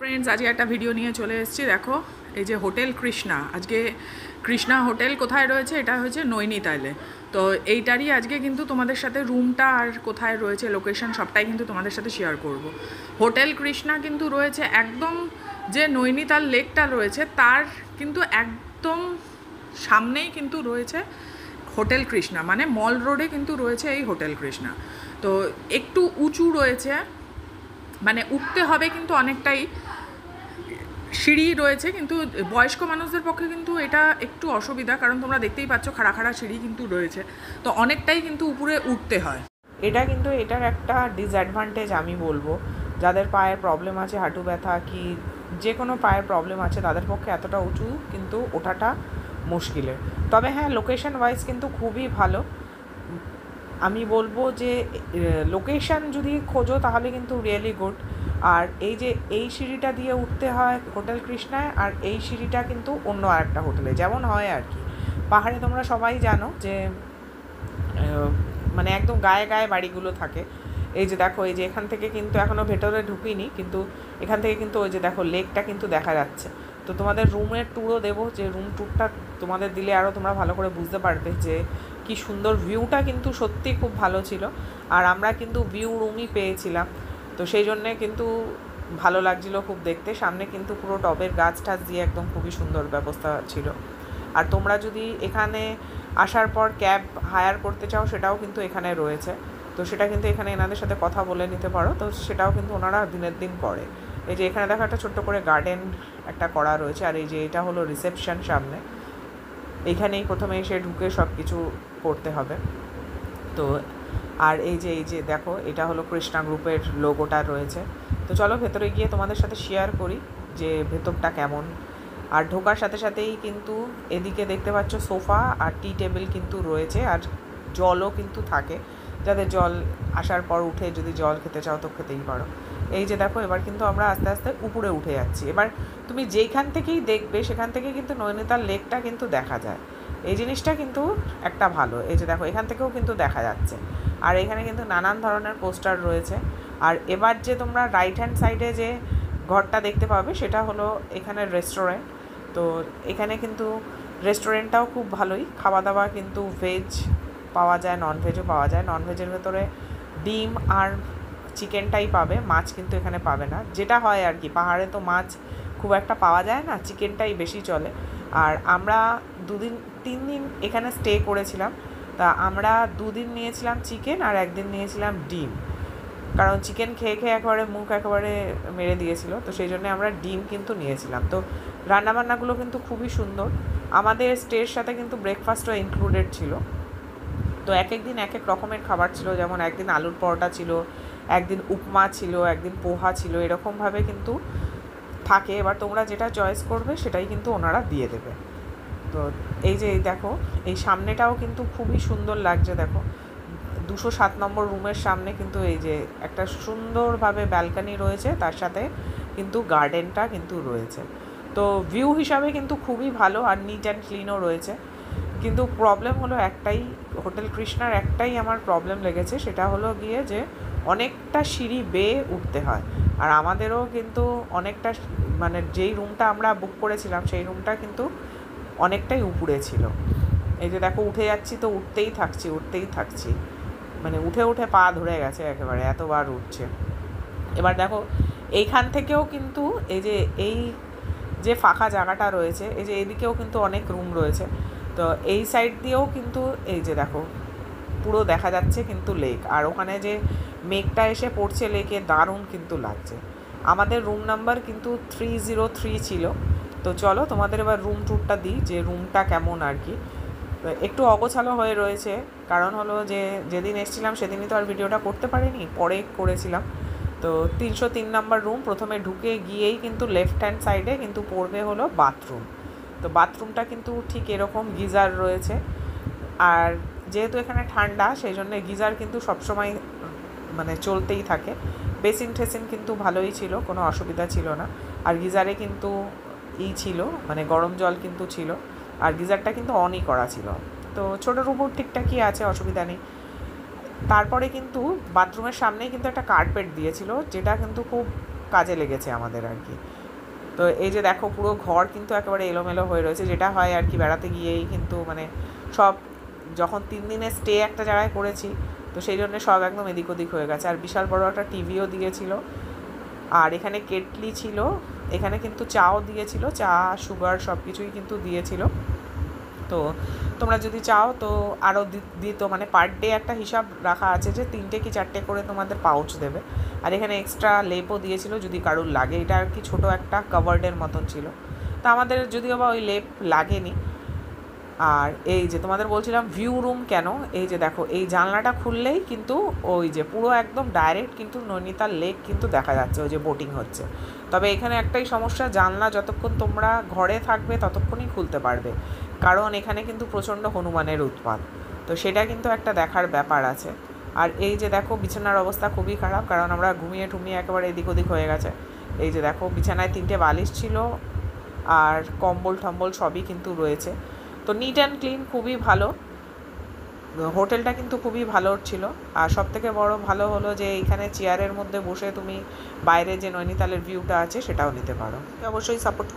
Friends, আজকে একটা video নিয়ে চলে এসেছি। দেখো, এই যে হোটেল কৃষ্ণা, আজকে কৃষ্ণা হোটেল কোথায় রয়েছে, এটা হচ্ছে নৈনিতালে। তো এইটারই আজকে কিন্তু তোমাদের সাথে রুমটা আর কোথায় রয়েছে, লোকেশন সবটাই কিন্তু তোমাদের সাথে শেয়ার করব। হোটেল কৃষ্ণা কিন্তু রয়েছে একদম, যে নৈনিতাল লেকটা রয়েছে তার কিন্তু একদম সামনেই কিন্তু রয়েছে হোটেল কৃষ্ণা, মানে মল রোডে কিন্তু রয়েছে এই হোটেল কৃষ্ণা। তো একটু উঁচু রয়েছে, মানে উঠতে হবে কিন্তু অনেকটাই, সিঁড়ি রয়েছে, কিন্তু বয়স্ক মানুষদের পক্ষে কিন্তু এটা একটু অসুবিধা, কারণ তোমরা দেখতেই পাচ্ছ খাড়া খাড়া সিঁড়ি কিন্তু রয়েছে, তো অনেকটাই কিন্তু উপরে উঠতে হয়। এটা কিন্তু এটার একটা ডিসঅ্যাডভান্টেজ আমি বলবো, যাদের পায়ের প্রবলেম আছে, হাঁটু ব্যথা কি যে কোনো পায়ের প্রবলেম আছে তাদের পক্ষে এতটা উঁচু কিন্তু ওঠাটা মুশকিলের। তবে হ্যাঁ, লোকেশন ওয়াইজ কিন্তু খুবই ভালো। আমি বলবো যে লোকেশন যদি খোঁজো তাহলে কিন্তু রিয়েলি গুড। আর এই সিঁড়িটা দিয়ে উঠতে হয় হোটেল কৃষ্ণায়, আর এই সিঁড়িটা কিন্তু অন্য আরেকটা হোটেলে যেমন হয় আর কি। পাহাড়ে তোমরা সবাই জানো যে মানে একদম গায়ে গায়ে বাড়িগুলো থাকে। এই যে দেখো, এই যে এখান থেকে কিন্তু এখনও ভেতরে ঢুকিনি, কিন্তু এখান থেকে কিন্তু ওই যে দেখো লেকটা কিন্তু দেখা যাচ্ছে। তো তোমাদের রুমের ট্যুরও দেবো, যে রুম ট্যুরটা তোমাদের দিলে আরও তোমরা ভালো করে বুঝতে পারবে যে কি সুন্দর ভিউটা, কিন্তু সত্যি খুব ভালো ছিল। আর আমরা কিন্তু ভিউ রুমই পেয়েছিলাম, তো সেই জন্যে কিন্তু ভালো লাগছিলো খুব দেখতে। সামনে কিন্তু পুরো টবের গাছ টাছ দিয়ে একদম খুবই সুন্দর ব্যবস্থা ছিল। আর তোমরা যদি এখানে আসার পর ক্যাব হায়ার করতে চাও সেটাও কিন্তু এখানে রয়েছে, তো সেটা কিন্তু এখানে এনাদের সাথে কথা বলে নিতে পারো, তো সেটাও কিন্তু ওনারা দিনের দিন করে। এই যে এখানে দেখো একটা ছোট্ট করে গার্ডেন একটা করা রয়েছে, আর এই যে এটা হলো রিসেপশন সামনে, এইখানেই প্রথমে এসে ঢুকে সব কিছু করতে হবে। তো আর এই যে দেখো, এটা হলো কৃষ্ণা গ্রুপের লোগোটা রয়েছে। তো চলো ভেতরে গিয়ে তোমাদের সাথে শেয়ার করি যে ভেতরটা কেমন। আর ঢোকার সাথে সাথেই কিন্তু এদিকে দেখতে পাচ্ছ সোফা আর টি টেবিল কিন্তু রয়েছে, আর জলও কিন্তু থাকে, যাদের জল আসার পর উঠে যদি জল খেতে চাও তো খেতেই পারো। এই যে দেখো, এবার কিন্তু আমরা আস্তে আস্তে উপরে উঠে যাচ্ছি। এবার তুমি যেইখান থেকেই দেখবে সেখান থেকে কিন্তু নৈনিতাল লেকটা কিন্তু দেখা যায়, এই জিনিসটা কিন্তু একটা ভালো। এই যে দেখো, এখান থেকেও কিন্তু দেখা যাচ্ছে। আর এখানে কিন্তু নানান ধরনের পোস্টার রয়েছে। আর এবার যে তোমরা রাইট হ্যান্ড সাইডে যে ঘরটা দেখতে পাবে সেটা হলো এখানের রেস্টুরেন্ট। তো এখানে কিন্তু রেস্টুরেন্টটাও খুব ভালোই, খাওয়া দাওয়া কিন্তু ভেজ পাওয়া যায়, নন ভেজও পাওয়া যায়। নন ভেজের ভেতরে ডিম আর চিকেনটাই পাবে, মাছ কিন্তু এখানে পাবে না, যেটা হয় আর কি, পাহাড়ে তো মাছ খুব একটা পাওয়া যায় না, চিকেনটাই বেশি চলে। আর আমরা 3 দিন এখানে স্টে করেছিলাম, তা আমরা 2 দিন নিয়েছিলাম চিকেন আর 1 দিন নিয়েছিলাম ডিম, কারণ চিকেন খেয়ে খেয়ে একেবারে মুখ একেবারে মেরে দিয়েছিল, তো সেই জন্য আমরা ডিম কিন্তু নিয়েছিলাম। তো রান্নাবান্নাগুলো কিন্তু খুবই সুন্দর, আমাদের স্টের সাথে কিন্তু ব্রেকফাস্টও ইনক্লুডেড ছিল। তো এক এক দিন এক এক রকমের খাবার ছিল, যেমন একদিন আলুর পরোটা ছিল, একদিন উপমা ছিল, একদিন পোহা ছিল, এরকমভাবে কিন্তু থাকে। এবার তোমরা যেটা চয়েস করবে সেটাই কিন্তু ওনারা দিয়ে দেবে। তো এই যে দেখো, এই সামনেটাও কিন্তু খুবই সুন্দর লাগছে। দেখো 207 নম্বর রুমের সামনে কিন্তু এই যে একটা সুন্দরভাবে ব্যালকানি রয়েছে, তার সাথে কিন্তু গার্ডেনটা কিন্তু রয়েছে। তো ভিউ হিসাবে কিন্তু খুবই ভালো, আর নিট অ্যান্ড ক্লিনও রয়েছে। কিন্তু প্রবলেম হলো একটাই, হোটেল কৃষ্ণার একটাই আমার প্রবলেম লেগেছে, সেটা হলো গিয়ে যে অনেকটা সিঁড়ি বেয়ে উঠতে হয়। আর আমাদেরও কিন্তু অনেকটা, মানে যেই রুমটা আমরা বুক করেছিলাম সেই রুমটা কিন্তু অনেকটাই উপরে ছিল। এই যে দেখো, উঠে যাচ্ছি তো উঠতেই থাকছি, মানে উঠে উঠে পা ধরে গেছে একেবারে, এতবার উঠছে। এবার দেখো, এইখান থেকেও কিন্তু এই যে ফাঁকা জায়গাটা রয়েছে, এই যে এদিকেও কিন্তু অনেক রুম রয়েছে, তো এই সাইড দিয়েও কিন্তু এই যে দেখো পুরো দেখা যাচ্ছে কিন্তু লেক, আর ওখানে যে মেঘটা এসে পড়ছে লেকে, দারুণ কিন্তু লাগছে। আমাদের রুম নাম্বার কিন্তু 303 ছিল। তো চলো তোমাদের এবার রুম ট্যুরটা দিই, যে রুমটা কেমন আর কি। একটু অগোছালো হয়ে রয়েছে, কারণ হলো যে যেদিন এসেছিলাম সেদিনই তো আর ভিডিওটা করতে পারিনি, পরে করেছিলাম। তো 303 নাম্বার রুম, প্রথমে ঢুকে গিয়েই কিন্তু লেফট হ্যান্ড সাইডে কিন্তু পড়বে হলো বাথরুম। তো বাথরুমটা কিন্তু ঠিক এরকম, গিজার রয়েছে। আর যেহেতু এখানে ঠান্ডা সেই জন্য গিজার কিন্তু সবসময় মানে চলতেই থাকে। বেসিন টেসিন কিন্তু ভালোই ছিল, কোনো অসুবিধা ছিল না। আর গিজারে কিন্তু ছিল, মানে গরম জল কিন্তু ছিল, আর গিজারটা কিন্তু অনই করা ছিল। তো ছোটোর উপর ঠিকঠাকই আছে, অসুবিধা নেই। তারপরে কিন্তু বাথরুমের সামনেই কিন্তু একটা কার্পেট দিয়েছিল, যেটা কিন্তু খুব কাজে লেগেছে আমাদের আর কি। তো এই যে দেখো পুরো ঘর কিন্তু একেবারে এলোমেলো হয়ে রয়েছে, যেটা হয় আর কি বেড়াতে গিয়েই কিন্তু মানে সব যখন 3 দিনের স্টে একটা জায়গায় করেছি তো সেই জন্য সব একদম এদিক ওদিক হয়ে গেছে। আর বিশাল বড় একটা টিভিও দিয়েছিল, আর এখানে কেটলি ছিল, এখানে কিন্তু চাও দিয়েছিল, চা সুগার সব কিছুই কিন্তু দিয়েছিল। তো তোমরা যদি চাও তো আরও দিত, মানে পার ডে একটা হিসাব রাখা আছে যে 3টে কি 4টে করে তোমাদের পাউচ দেবে। আর এখানে এক্সট্রা লেপও দিয়েছিল যদি কারুর লাগে, এটা আর কি ছোটো একটা কাভার্ডের মতন ছিল। তা আমাদের যদিও বা ওই লেপ লাগেনি। আর এই যে তোমাদের বলছিলাম ভিউ রুম কেন, এই যে দেখো এই জানলাটা খুললেই কিন্তু ওই যে পুরো একদম ডাইরেক্ট কিন্তু নৈনিতাল লেক কিন্তু দেখা যাচ্ছে, ওই যে বোটিং হচ্ছে। তবে এখানে একটাই সমস্যা, জানলা যতক্ষণ তোমরা ঘরে থাকবে ততক্ষণই খুলতে পারবে, কারণ এখানে কিন্তু প্রচণ্ড হনুমানের উৎপাত, তো সেটা কিন্তু একটা দেখার ব্যাপার আছে। আর এই যে দেখো বিছানার অবস্থা খুবই খারাপ, কারণ আমরা ঘুমিয়ে ঠুমিয়ে একেবারে এদিক ওদিক হয়ে গেছে। এই যে দেখো বিছানায় 3টে বালিশ ছিল, আর কম্বল টম্বল সবই কিন্তু রয়েছে। তো নিট অ্যান্ড ক্লিন, খুবই ভালো, হোটেলটা কিন্তু খুবই ভালো ছিল। আর সবথেকে বড় ভালো হলো যে এইখানে চেয়ারের মধ্যে বসে তুমি বাইরে যে নৈনিতালের ভিউটা আছে সেটাও নিতে পারো। অবশ্যই সাপোর্ট